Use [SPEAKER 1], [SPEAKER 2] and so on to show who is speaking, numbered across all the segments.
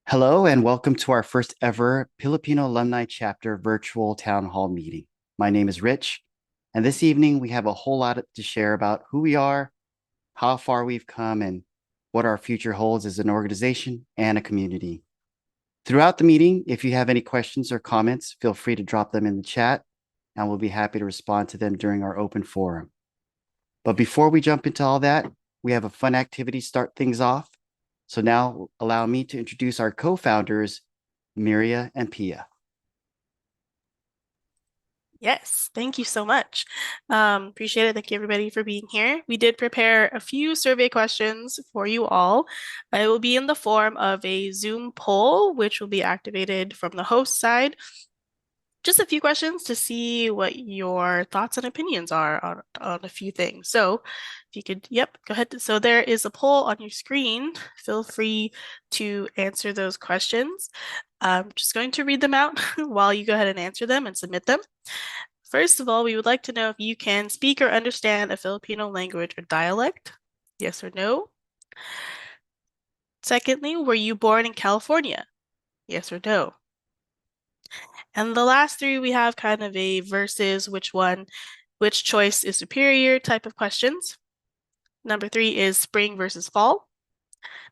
[SPEAKER 1] Hello and welcome to our first ever Filipino Alumni Chapter virtual town hall meeting. My name is Rich, and this evening we have a whole lot to share about who we are, how far we've come, and what our future holds as an organization and a community. Throughout the meeting, if you have any questions or comments, feel free to drop them in the chat, and we'll be happy to respond to them during our open forum. But before we jump into all that, we have a fun activity to start things off. So now allow me to introduce our co-founders, Miria and Pia.
[SPEAKER 2] Yes, thank you so much. Appreciate it. Thank you everybody for being here. We did prepare a few survey questions for you all. It will be in the form of a Zoom poll, which will be activated from the host side. Just a few questions to see what your thoughts and opinions are on a few things. So if you could, yep, go ahead. So there is a poll on your screen. Feel free to answer those questions. I'm just going to read them out while you go ahead and answer them and submit them. First of all, we would like to know if you can speak or understand a Filipino language or dialect. Yes or no? Secondly, were you born in California? Yes or no? And the last three, we have kind of a versus which choice is superior type of questions. Number three is spring versus fall.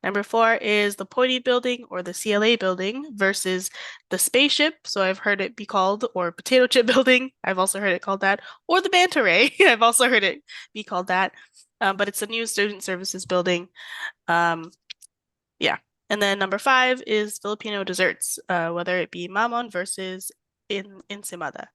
[SPEAKER 2] Number four is the Pointy Building or the CLA building versus the spaceship. So I've heard it be called, or potato chip building. I've also heard it called that, or the Banta Ray. I've also heard it be called that. But it's a new student services building. Yeah. And then number five is Filipino desserts, whether it be mamon versus in ensimada.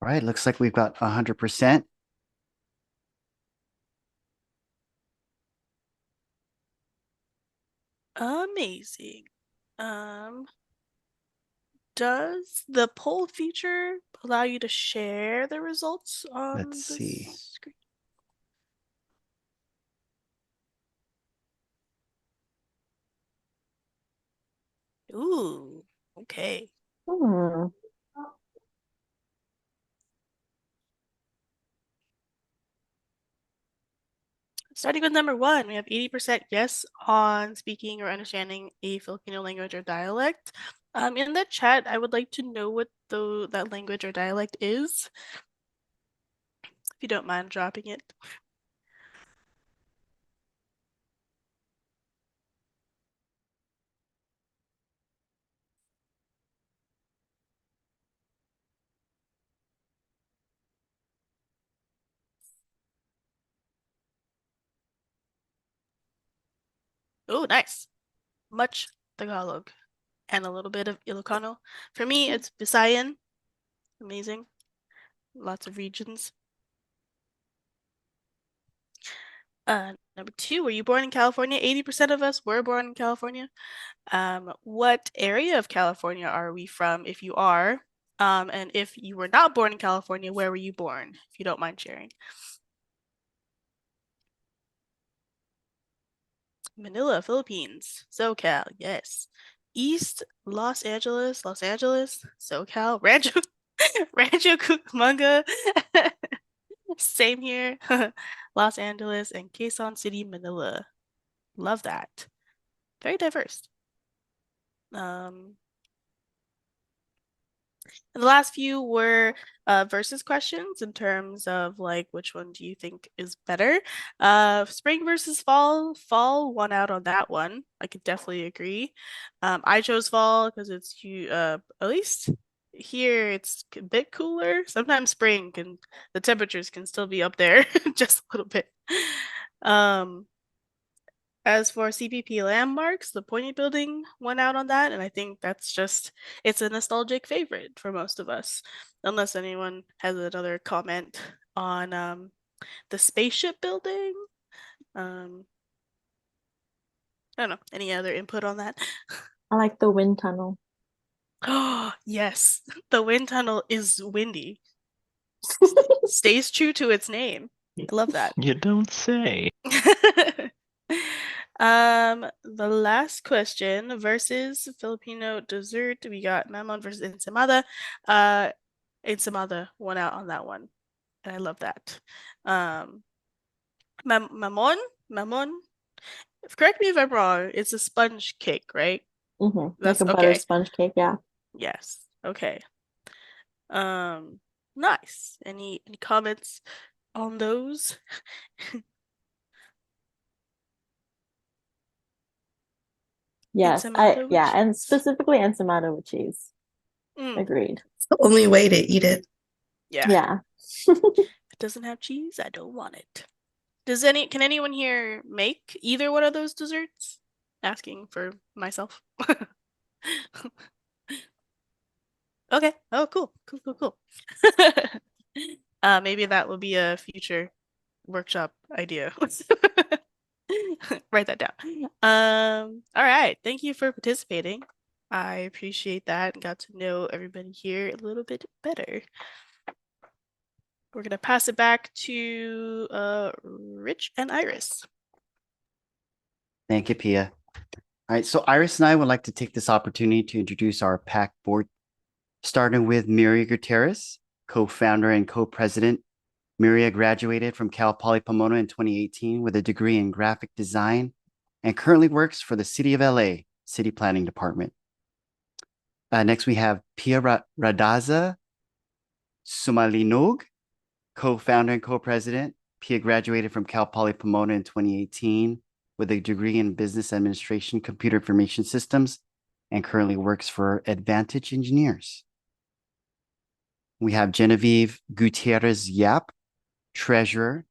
[SPEAKER 1] All right, looks like we've got 100%.
[SPEAKER 2] Amazing. Um, does the poll feature allow you to share the results
[SPEAKER 1] Let's
[SPEAKER 2] on the
[SPEAKER 1] see.
[SPEAKER 2] screen? Ooh, okay.
[SPEAKER 3] Hmm.
[SPEAKER 2] Starting with number one, we have 80% yes on speaking or understanding a Filipino language or dialect. In the chat, I would like to know what that language or dialect is, if you don't mind dropping it. Oh, nice. Much Tagalog and a little bit of Ilocano. For me, it's Visayan. Amazing. Lots of regions. Number two, were you born in California? 80% of us were born in California. What area of California are we from, if you are? And if you were not born in California, where were you born, if you don't mind sharing? Manila, Philippines. SoCal, yes. East, Los Angeles, SoCal, Rancho, Rancho Cucamonga. Same here. Los Angeles and Quezon City, Manila. Love that. Very diverse. Um, and the last few were versus questions in terms of like which one do you think is better? Spring versus fall. Fall won out on that one. I could definitely agree. I chose fall because it's you at least here it's a bit cooler. Sometimes spring can the temperatures can still be up there just a little bit. Um, as for CPP landmarks, the Pointy Building went out on that, and I think that's just it's a nostalgic favorite for most of us, unless anyone has another comment on the spaceship building. Um, I don't know. Any other input on that?
[SPEAKER 3] I like the wind tunnel.
[SPEAKER 2] Oh, yes, the wind tunnel is windy. Stays true to its name. I love that.
[SPEAKER 4] You don't say.
[SPEAKER 2] The last question versus Filipino dessert. We got mamon versus ensamada. Ensamada won out on that one, and I love that. Mamon, mamon. Correct me if I'm wrong. It's a sponge cake, right?
[SPEAKER 3] Like
[SPEAKER 2] That's
[SPEAKER 3] a butter
[SPEAKER 2] okay.
[SPEAKER 3] sponge cake, yeah.
[SPEAKER 2] Yes. Okay. Nice. Any comments on those?
[SPEAKER 3] Yes,
[SPEAKER 2] Ensamada with
[SPEAKER 3] yeah, and
[SPEAKER 2] cheese.
[SPEAKER 3] specifically ensamada with cheese. Agreed.
[SPEAKER 4] It's the only way to eat it.
[SPEAKER 2] Yeah.
[SPEAKER 3] Yeah.
[SPEAKER 2] If it doesn't have cheese, I don't want it. Can anyone here make either one of those desserts? Asking for myself. Okay. Oh, cool. Cool. Maybe that will be a future workshop idea. Write that down. All right. Thank you for participating. I appreciate that and got to know everybody here a little bit better. We're gonna pass it back to Rich and Iris.
[SPEAKER 1] Thank you, Pia. All right, so Iris and I would like to take this opportunity to introduce our PAC board, starting with Miria Gutierrez, co-founder and co-president. Miria graduated from Cal Poly Pomona in 2018 with a degree in graphic design and currently works for the City of LA City Planning Department. Next, we have Pia Radaza Sumalinog, co-founder and co-president. Pia graduated from Cal Poly Pomona in 2018 with a degree in business administration, computer information systems, and currently works for Advantage Engineers. We have Genevieve Gutierrez Yap, treasurer.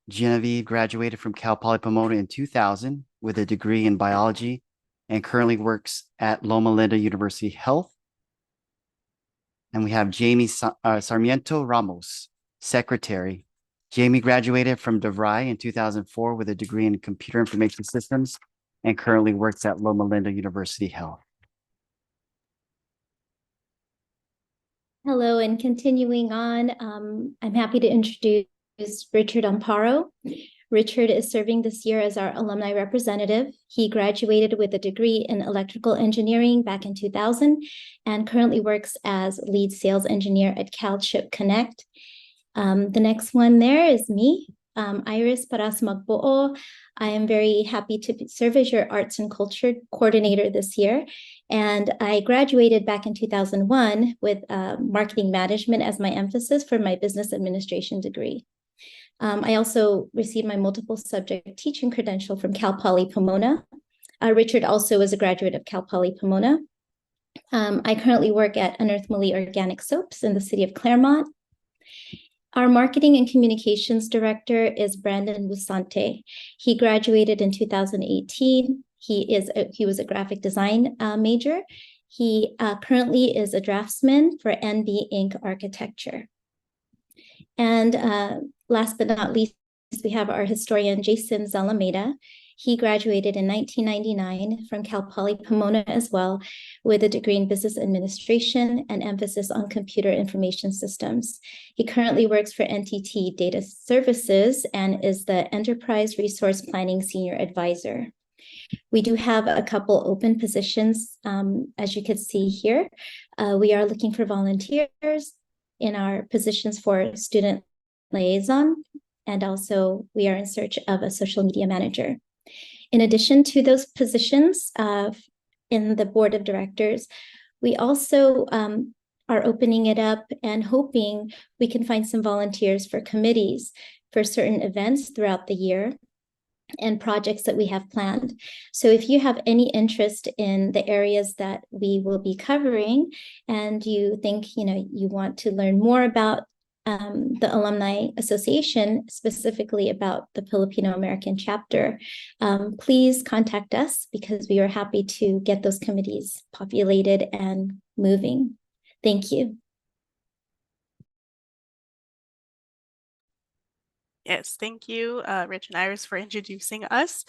[SPEAKER 1] Genevieve graduated from Cal Poly Pomona in 2000 with a degree in biology and currently works at Loma Linda University Health. And we have Jamie Sarmiento Ramos, secretary. Jamie graduated from DeVry in 2004 with a degree in computer information systems and currently works at Loma Linda University Health.
[SPEAKER 5] Hello, and continuing on, I'm happy to introduce Richard Amparo. Richard is serving this year as our alumni representative. He graduated with a degree in electrical engineering back in 2000 and currently works as lead sales engineer at CalChip Connect. The next one there is me, Iris Paras Magbuo. I am very happy to serve as your arts and culture coordinator this year. And I graduated back in 2001 with marketing management as my emphasis for my business administration degree. I also received my multiple subject teaching credential from Cal Poly Pomona. Richard also is a graduate of Cal Poly Pomona. I currently work at Unearthly Organic Soaps in the city of Claremont. Our marketing and communications director is Brandon Busante. He graduated in 2018. He was a graphic design major. He currently is a draftsman for NB Inc. Architecture. And last but not least, we have our historian, Jason Zalameda. He graduated in 1999 from Cal Poly Pomona as well, with a degree in business administration and emphasis on computer information systems. He currently works for NTT Data Services and is the Enterprise Resource Planning Senior Advisor. We do have a couple open positions, as you can see here. We are looking for volunteers in our positions for student liaison, and also we are in search of a social media manager. In addition to those positions in the board of directors, we also are opening it up and hoping we can find some volunteers for committees for certain events throughout the year and projects that we have planned. So if you have any interest in the areas that we will be covering and you think, you want to learn more about the Alumni Association, specifically about the Filipino American chapter, please contact us because we are happy to get those committees populated and moving. Thank you.
[SPEAKER 2] Yes, thank you, Rich and Iris, for introducing us.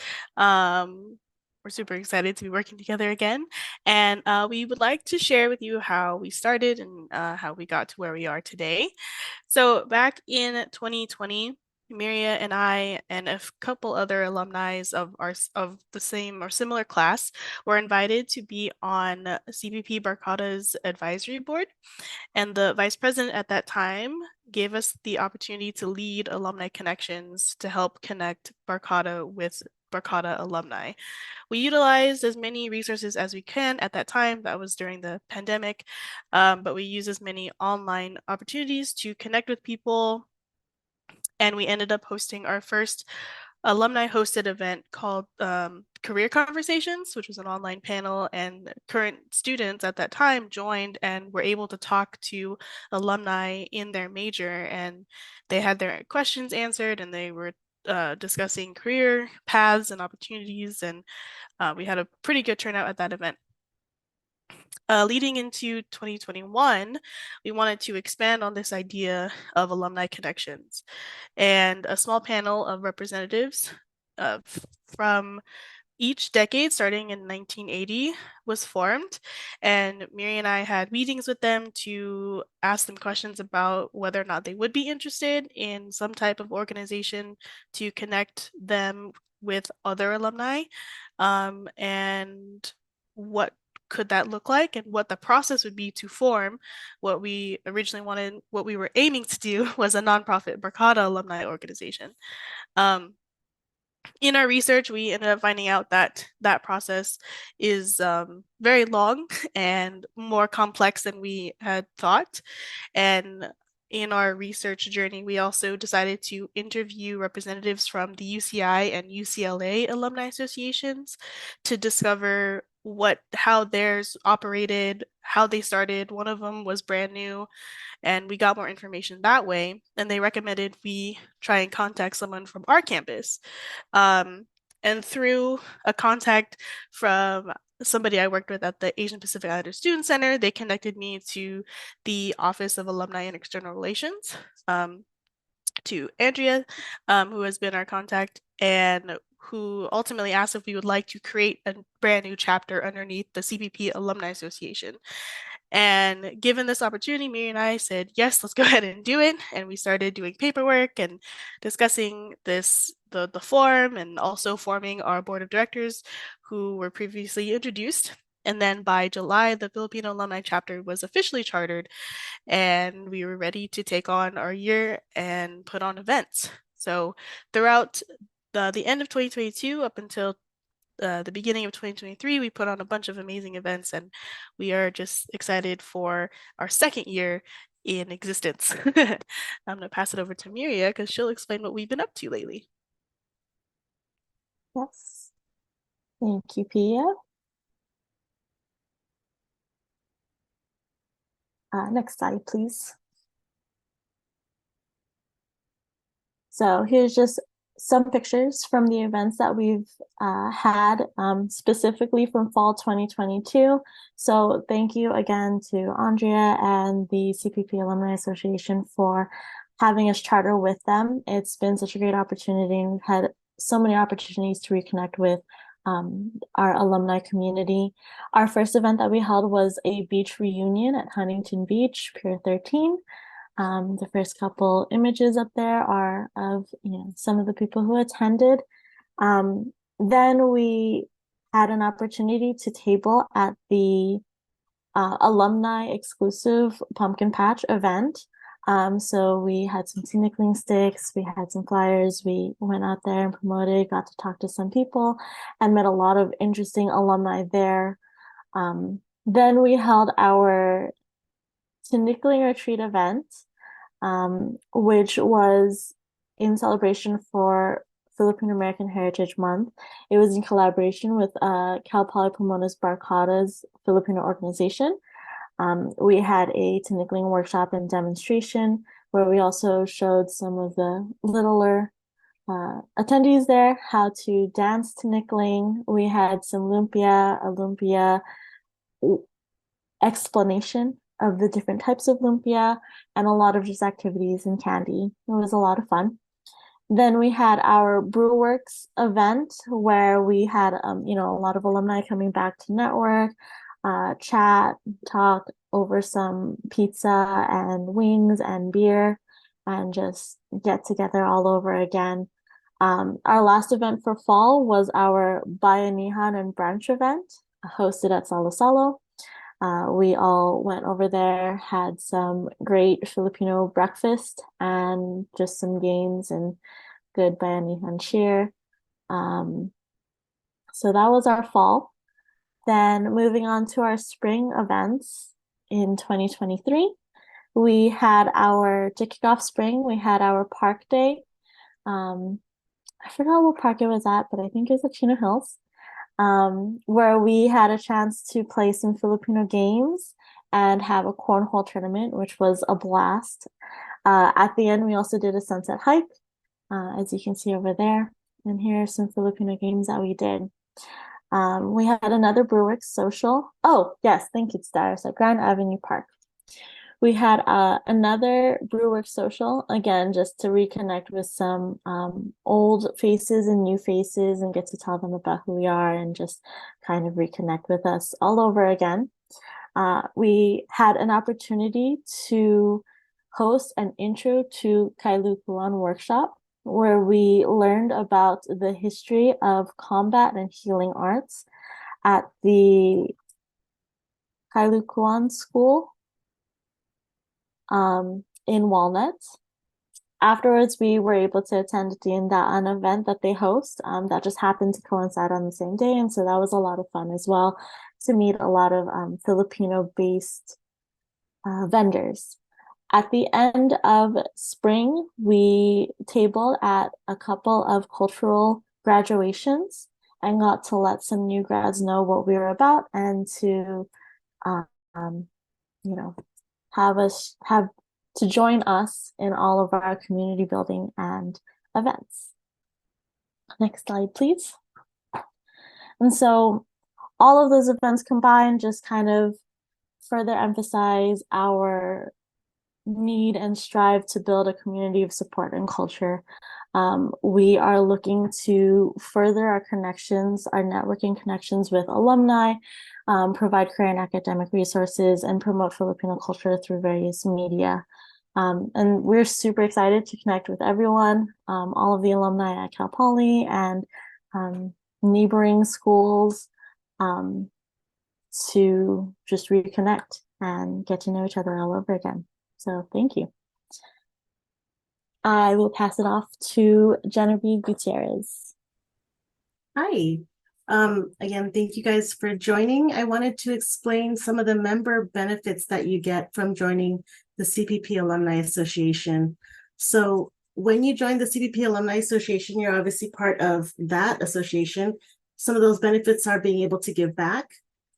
[SPEAKER 2] We're super excited to be working together again. And we would like to share with you how we started and how we got to where we are today. So back in 2020, Miria and I and a couple other alumni of the same or similar class were invited to be on CPP Barkada's advisory board. And the vice president at that time gave us the opportunity to lead alumni connections to help connect Barkada with Barkada alumni. We utilized as many resources as we can at that time. That was during the pandemic, but we used as many online opportunities to connect with people. And we ended up hosting our first alumni hosted event called Career Conversations, which was an online panel, and current students at that time joined and were able to talk to alumni in their major, and they had their questions answered, and they were discussing career paths and opportunities, and we had a pretty good turnout at that event. Leading into 2021, we wanted to expand on this idea of alumni connections, and a small panel of representatives from each decade, starting in 1980, was formed, and Miri and I had meetings with them to ask them questions about whether or not they would be interested in some type of organization to connect them with other alumni, and what could that look like and what the process would be to form what we originally wanted, what we were aiming to do was a nonprofit Barkada alumni organization. In our research, we ended up finding out that that process is very long and more complex than we had thought. And in our research journey, we also decided to interview representatives from the UCI and UCLA alumni associations to discover how theirs operated, how they started. One of them was brand new, and we got more information that way. And they recommended we try and contact someone from our campus. And through a contact from somebody I worked with at the Asian Pacific Islander Student Center, they connected me to the Office of Alumni and External Relations, to Andrea, who has been our contact, and who ultimately asked if we would like to create a brand new chapter underneath the CPP Alumni Association. And given this opportunity, Miri and I said, yes, let's go ahead and do it. And we started doing paperwork and discussing the form, and also forming our board of directors who were previously introduced. And then by July, the Filipino alumni chapter was officially chartered, and we were ready to take on our year and put on events. So throughout the end of 2022 up until the beginning of 2023, we put on a bunch of amazing events, and we are just excited for our second year in existence. I'm going to pass it over to Miria because she'll explain what we've been up to lately.
[SPEAKER 3] Yes. Thank you, Pia. Next slide, please. So here's just some pictures from the events that we've had, specifically from fall 2022. So thank you again to Andrea and the CPP Alumni Association for having us charter with them. It's been such a great opportunity. We've had so many opportunities to reconnect with our alumni community. Our first event that we held was a beach reunion at Huntington Beach, Pier 13. The first couple images up there are of some of the people who attended. Then we had an opportunity to table at the alumni exclusive pumpkin patch event. So we had some tinikling sticks, we had some flyers, we went out there and promoted, got to talk to some people, and met a lot of interesting alumni there. Then we held our tinikling retreat event, which was in celebration for Filipino American Heritage Month. It was in collaboration with Cal Poly Pomona's Barkada's Filipino organization. We had a tinikling workshop and demonstration where we also showed some of the littler attendees there how to dance tinikling. We had some lumpia explanation of the different types of lumpia, and a lot of just activities and candy. It was a lot of fun. Then we had our BrewWorks event where we had a lot of alumni coming back to network, chat, talk over some pizza and wings and beer. and just get together all over again. Our last event for fall was our Bayanihan and Brunch event hosted at Salo Salo. We all went over there, had some great Filipino breakfast and just some games and good Bayanihan cheer. So that was our fall. Then moving on to our spring events in 2023, we had to kick off spring, we had our park day. I forgot what park it was at, but I think it was at Chino Hills, where we had a chance to play some Filipino games and have a cornhole tournament, which was a blast. At the end, we also did a sunset hike, as you can see over there. And here are some Filipino games that we did. We had another Brewworks social. Oh, yes, thank you, Stars, at Grand Avenue Park. We had another Brewworks social, again, just to reconnect with some old faces and new faces and get to tell them about who we are and just kind of reconnect with us all over again. We had an opportunity to host an intro to Kailukuan workshop, where we learned about the history of combat and healing arts at the Kailukuan School in Walnut. Afterwards, we were able to attend an event that they host that just happened to coincide on the same day. And so that was a lot of fun as well, to meet a lot of Filipino-based vendors. At the end of spring, we tabled at a couple of cultural graduations and got to let some new grads know what we were about and to, have to join us in all of our community building and events. Next slide, please. And so all of those events combined just kind of further emphasize our need and strive to build a community of support and culture. We are looking to further our connections, our networking connections with alumni, provide career and academic resources, and promote Filipino culture through various media. And we're super excited to connect with everyone, all of the alumni at Cal Poly and neighboring schools, to just reconnect and get to know each other all over again. So thank you. I will pass it off to Genevieve Gutierrez.
[SPEAKER 4] Hi. Again, thank you guys for joining. I wanted to explain some of the member benefits that you get from joining the CPP Alumni Association. So when you join the CPP Alumni Association, you're obviously part of that association. Some of those benefits are being able to give back.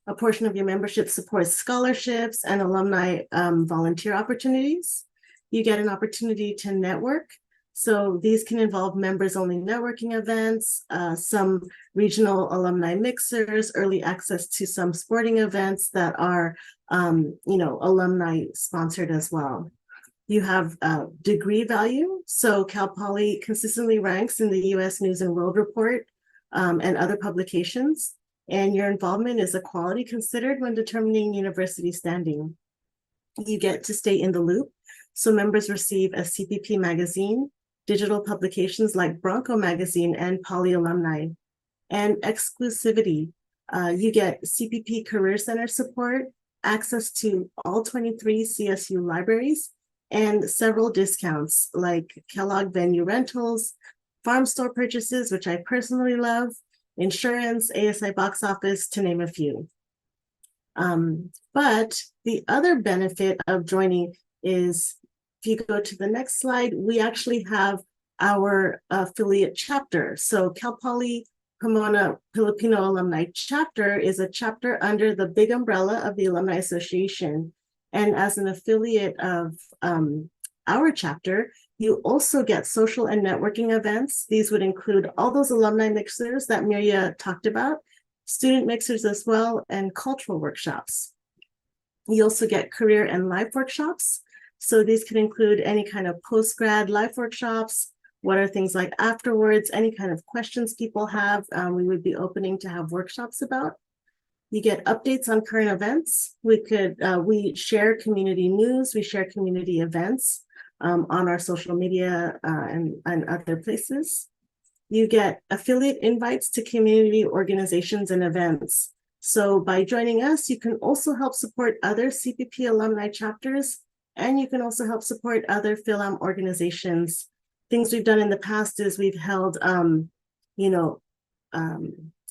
[SPEAKER 4] A portion of your membership supports scholarships and alumni volunteer opportunities. You get an opportunity to network. So these can involve members-only networking events, some regional alumni mixers, early access to some sporting events that are, alumni sponsored as well. You have degree value. So Cal Poly consistently ranks in the U.S. News and World Report and other publications. And your involvement is a quality considered when determining university standing. You get to stay in the loop. So members receive a CPP magazine, digital publications like Bronco Magazine and Poly Alumni, and exclusivity. You get CPP Career Center support, access to all 23 CSU libraries, and several discounts like Kellogg venue rentals, farm store purchases, which I personally love, insurance, ASI box office, to name a few. But the other benefit of joining is, if you go to the next slide, we actually have our affiliate chapter. So Cal Poly Pomona Filipino Alumni Chapter is a chapter under the big umbrella of the Alumni Association. And as an affiliate of our chapter, you also get social and networking events. These would include all those alumni mixers that Miria talked about, student mixers as well, and cultural workshops. You also get career and life workshops. So these can include any kind of post-grad life workshops. What are things like afterwards? Any kind of questions people have, we would be opening to have workshops about. You get updates on current events. We share community news, we share community events. on our social media and other places. You get affiliate invites to community organizations and events. So by joining us, you can also help support other CPP alumni chapters, and you can also help support other Philam organizations. Things we've done in the past is we've held,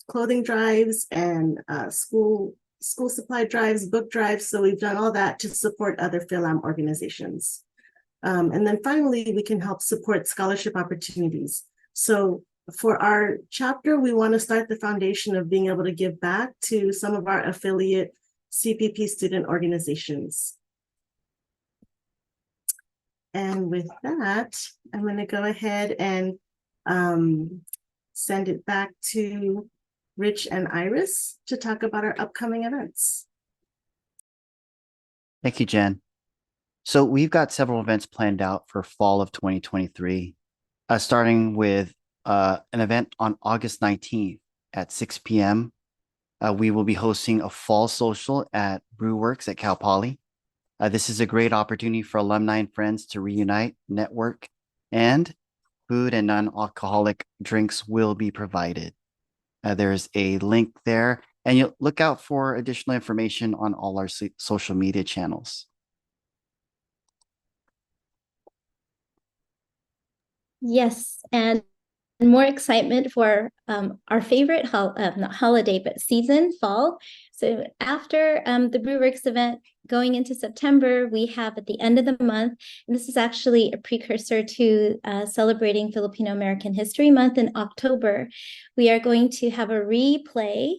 [SPEAKER 4] clothing drives and school supply drives, book drives. So we've done all that to support other Philam organizations. And then finally, we can help support scholarship opportunities. So for our chapter, we want to start the foundation of being able to give back to some of our affiliate CPP student organizations. And with that, I'm going to go ahead and send it back to Rich and Iris to talk about our upcoming events.
[SPEAKER 1] Thank you, Jen. So we've got several events planned out for fall of 2023, starting with an event on August 19th at 6 p.m. We will be hosting a fall social at Brewworks at Cal Poly. This is a great opportunity for alumni and friends to reunite, network, and food and non-alcoholic drinks will be provided. There's a link there, and you'll look out for additional information on all our social media channels.
[SPEAKER 5] Yes, and more excitement for our favorite not holiday, but season, fall. So after the Brewworks event going into September, we have at the end of the month, and this is actually a precursor to celebrating Filipino American History Month in October. We are going to have a replay,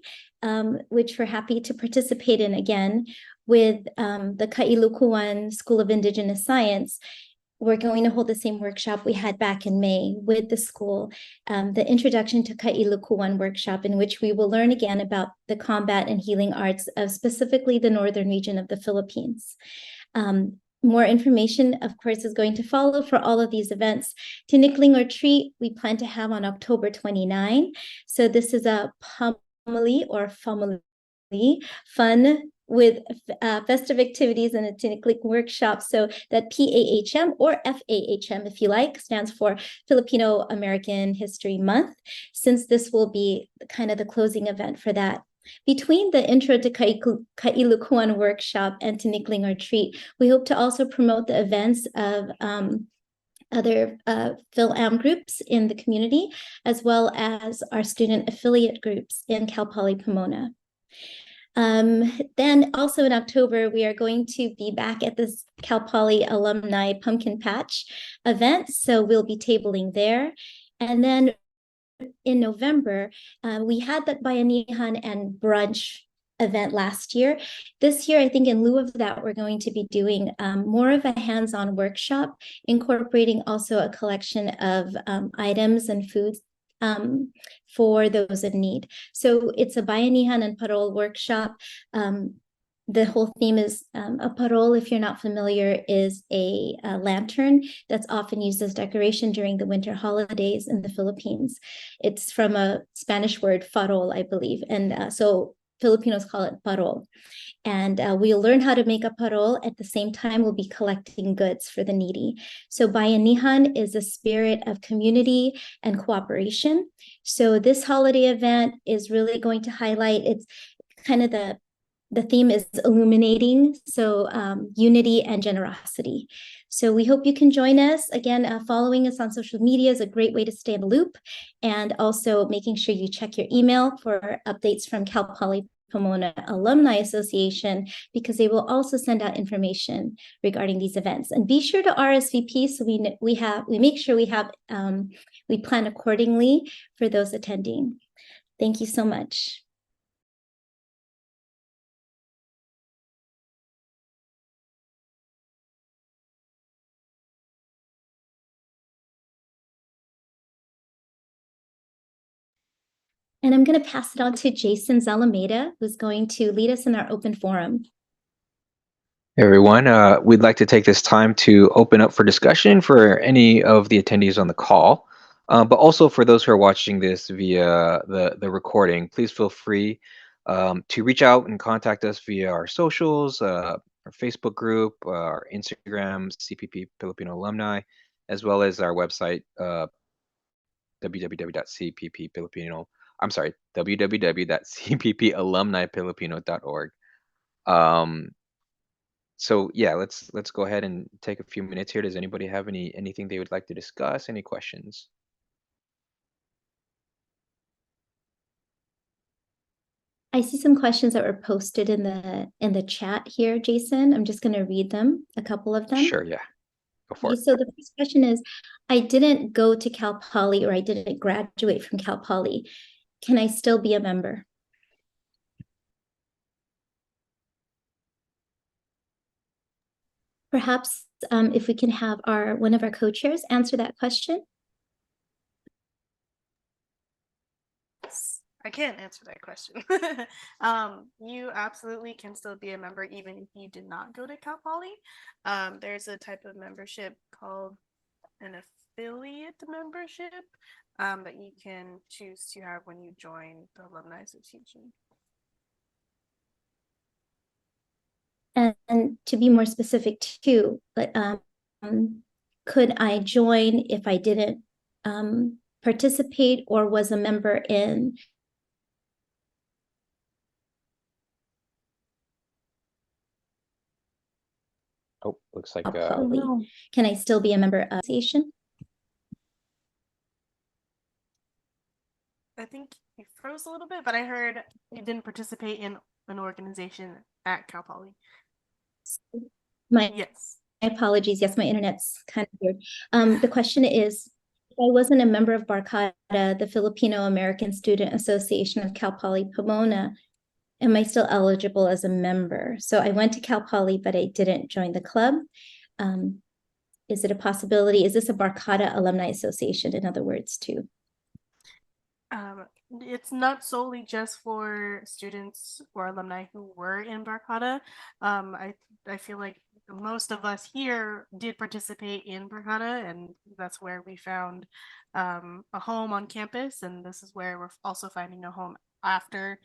[SPEAKER 5] which we're happy to participate in again with the Kailukuan School of Indigenous Science. We're going to hold the same workshop we had back in May with the school, the Introduction to Kailukuan workshop, in which we will learn again about the combat and healing arts of specifically the northern region of the Philippines. More information, of course, is going to follow for all of these events. Tinikling or Treat, we plan to have on October 29. So this is a family fun with festive activities and a Tinikling workshop. So that PAHM or FAHM, if you like, stands for Filipino American History Month, since this will be kind of the closing event for that. Between the Intro to Kailukuan workshop and Tinikling or Treat, we hope to also promote the events of other Phil-Am groups in the community, as well as our student affiliate groups in Cal Poly Pomona. Then also in October, we are going to be back at this Cal Poly Alumni Pumpkin Patch event. So we'll be tabling there. And then in November, we had that Bayanihan and brunch event last year. This year, I think in lieu of that, we're going to be doing more of a hands-on workshop, incorporating also a collection of items and foods for those in need. So it's a Bayanihan and Parol workshop. The whole theme is a parol, if you're not familiar, is a lantern that's often used as decoration during the winter holidays in the Philippines. It's from a Spanish word, farol, I believe. And so Filipinos call it parol. And we'll learn how to make a parol. At the same time, we'll be collecting goods for the needy. So Bayanihan is a spirit of community and cooperation. So this holiday event is really going to highlight, it's kind of the theme is illuminating, so unity and generosity. So we hope you can join us. Again, following us on social media is a great way to stay in the loop, and also making sure you check your email for updates from Cal Poly Pomona Alumni Association, because they will also send out information regarding these events. And be sure to RSVP so we make sure we plan accordingly for those attending. Thank you so much. And I'm going to pass it on to Jason Zalameda, who's going to lead us in our open forum.
[SPEAKER 6] Hey everyone, we'd like to take this time to open up for discussion for any of the attendees on the call, but also for those who are watching this via the recording. Please feel free to reach out and contact us via our socials, Facebook group, our Instagram, CPP Filipino Alumni, as well as our website, www.cppalumnifilipino.org. So yeah, let's go ahead and take a few minutes here. Does anybody have anything they would like to discuss? Any questions?
[SPEAKER 5] I see some questions that were posted in the chat here, Jason. I'm just going to read them, a couple of them.
[SPEAKER 6] Sure, yeah. Go for it.
[SPEAKER 5] So the first question is, I didn't go to Cal Poly, or I didn't graduate from Cal Poly. Can I still be a member? Perhaps if we can have one of our co-chairs answer that question.
[SPEAKER 2] I can't answer that question. You absolutely can still be a member even if you did not go to Cal Poly. There's a type of membership called an affiliate membership that you can choose to have when you join the Alumni Association.
[SPEAKER 5] And to be more specific too, but could I join if I didn't participate or was a member in?
[SPEAKER 6] Oh, looks like
[SPEAKER 5] Poly? Can I still be a member of the association?
[SPEAKER 2] I think you froze a little bit, but I heard you didn't participate in an organization at Cal Poly. Yes.
[SPEAKER 5] My apologies. Yes, my internet's kind of weird. The question is, if I wasn't a member of Barcata, the Filipino American Student Association of Cal Poly Pomona, am I still eligible as a member? So I went to Cal Poly, but I didn't join the club. Is it a possibility? Is this a Barcata Alumni Association, in other words, too?
[SPEAKER 2] It's not solely just for students or alumni who were in Barcata. I feel like most of us here did participate in Barcata, and that's where we found a home on campus, and this is where we're also finding a home after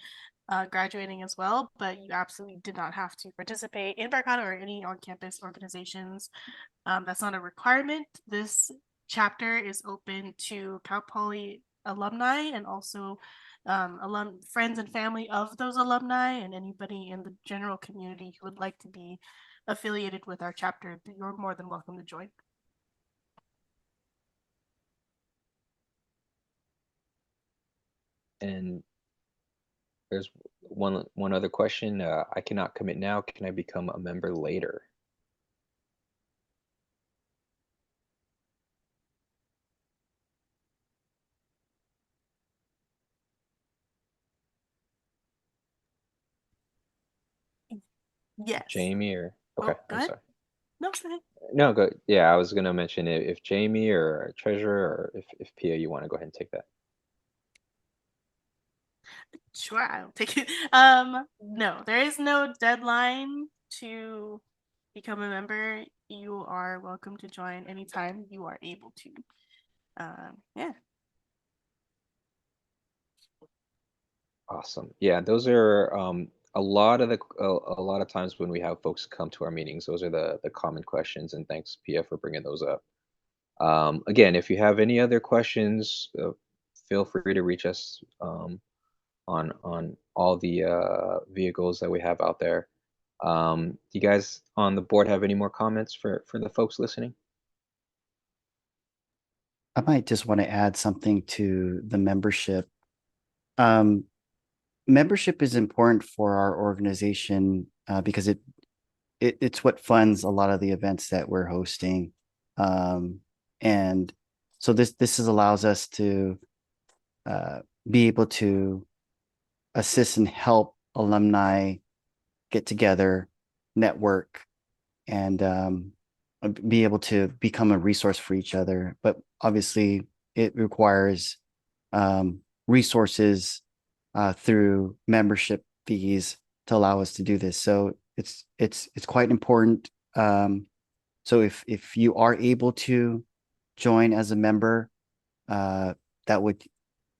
[SPEAKER 2] graduating as well. But you absolutely did not have to participate in Barcata or any on-campus organizations. That's not a requirement. This chapter is open to Cal Poly alumni and also friends and family of those alumni, and anybody in the general community who would like to be affiliated with our chapter. You're more than welcome to join.
[SPEAKER 6] And there's one other question. I cannot commit now. Can I become a member later?
[SPEAKER 2] Yes.
[SPEAKER 6] Jamie or okay,
[SPEAKER 2] go
[SPEAKER 6] I'm
[SPEAKER 2] ahead.
[SPEAKER 6] sorry.
[SPEAKER 2] No, go ahead.
[SPEAKER 6] No, go. Yeah, I was gonna mention if Jamie or Treasurer or if Pia, you want to go ahead and take that.
[SPEAKER 2] Sure, I'll take it. No, there is no deadline to become a member. You are welcome to join anytime you are able to. Yeah.
[SPEAKER 6] Awesome. Yeah, those are a lot of a lot of times when we have folks come to our meetings, those are the common questions, and thanks Pia for bringing those up. Again, if you have any other questions, feel free to reach us on all the vehicles that we have out there. Do you guys on the board have any more comments for the folks listening?
[SPEAKER 1] I might just want to add something to the membership. Membership is important for our organization because it's what funds a lot of the events that we're hosting. And so this allows us to be able to assist and help alumni get together, network, and be able to become a resource for each other. But obviously, it requires resources through membership fees to allow us to do this. So it's quite important. So if you are able to join as a member, that would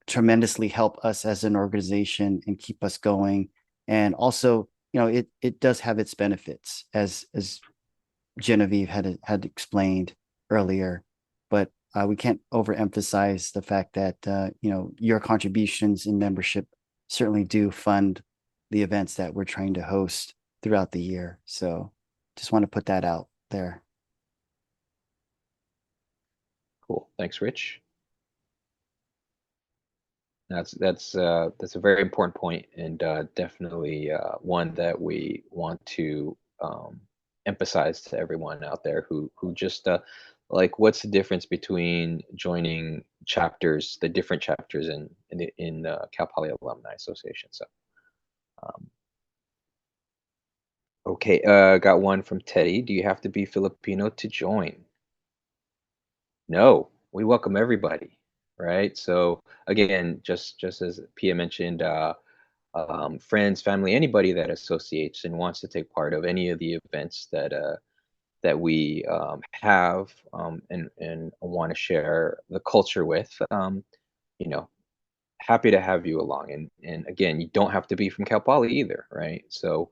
[SPEAKER 1] tremendously help us as an organization and keep us going. And also it does have its benefits, as Genevieve had explained earlier, but we can't overemphasize the fact that your contributions in membership certainly do fund the events that we're trying to host throughout the year. So just want to put that out there.
[SPEAKER 6] Cool. Thanks, Rich. That's a very important point, and definitely one that we want to emphasize to everyone out there who just like, what's the difference between joining chapters, the different chapters in Cal Poly Alumni Association. So okay, got one from Teddy. Do you have to be Filipino to join? No, we welcome everybody, right? So again, just as Pia mentioned, friends, family, anybody that associates and wants to take part of any of the events that we have and want to share the culture with, you know, happy to have you along. And again, you don't have to be from Cal Poly either, right? So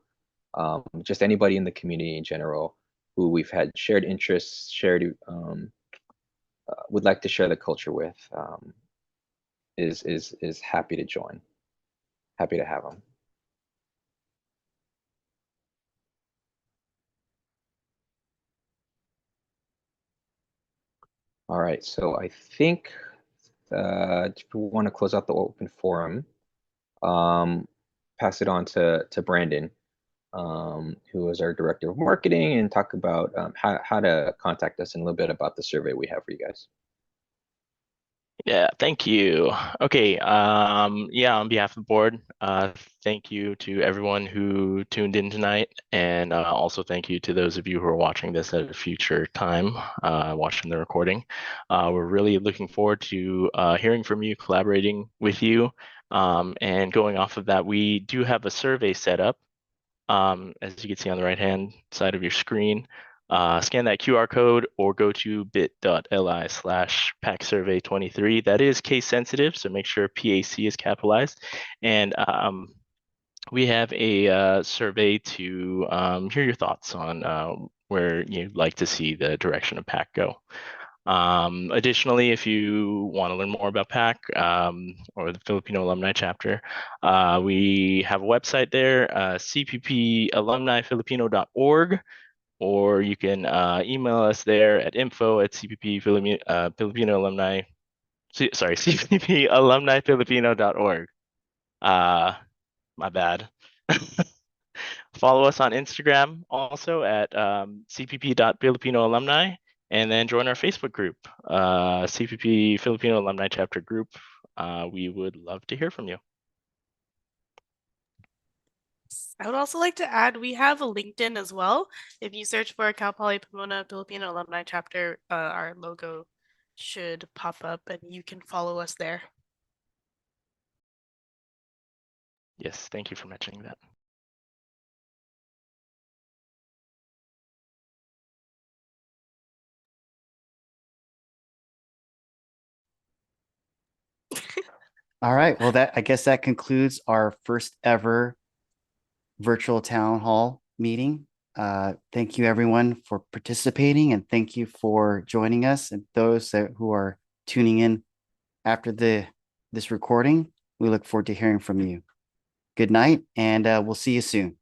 [SPEAKER 6] just anybody in the community in general who we've had shared interests, would like to share the culture with, is happy to join. Happy to have them. All right, so I think if we want to close out the open forum, pass it on to Brandon, who is our director of marketing, and talk about how to contact us and a little bit about the survey we have for you guys.
[SPEAKER 7] Yeah, thank you. Okay, yeah, on behalf of the board, thank you to everyone who tuned in tonight, and also thank you to those of you who are watching this at a future time, watching the recording. We're really looking forward to hearing from you, collaborating with you, and going off of that, we do have a survey set up, as you can see on the right-hand side of your screen. Scan that QR code or go to bit.ly/PAC survey 23. That is case sensitive, so make sure PAC is capitalized. And we have a survey to hear your thoughts on where you'd like to see the direction of PAC go. Additionally, if you want to learn more about PAC or the Filipino Alumni Chapter, we have a website there, cppalumnifilipino.org, or you can email us there at info@cpp Filipino Alumni, sorry, cppalumnifilipino.org. My bad. Follow us on Instagram also at cpp.filipinoalumni, and then join our Facebook group, CPP Filipino Alumni Chapter Group. We would love to hear from you.
[SPEAKER 2] I would also like to add, we have a LinkedIn as well. If you search for Cal Poly Pomona Filipino Alumni Chapter, our logo should pop up and you can follow us there.
[SPEAKER 7] Yes, thank you for mentioning that.
[SPEAKER 1] All right. Well, I guess that concludes our first ever virtual town hall meeting. Thank you everyone for participating, and thank you for joining us, and those who are tuning in after this recording. We look forward to hearing from you. Good night, and we'll see you soon.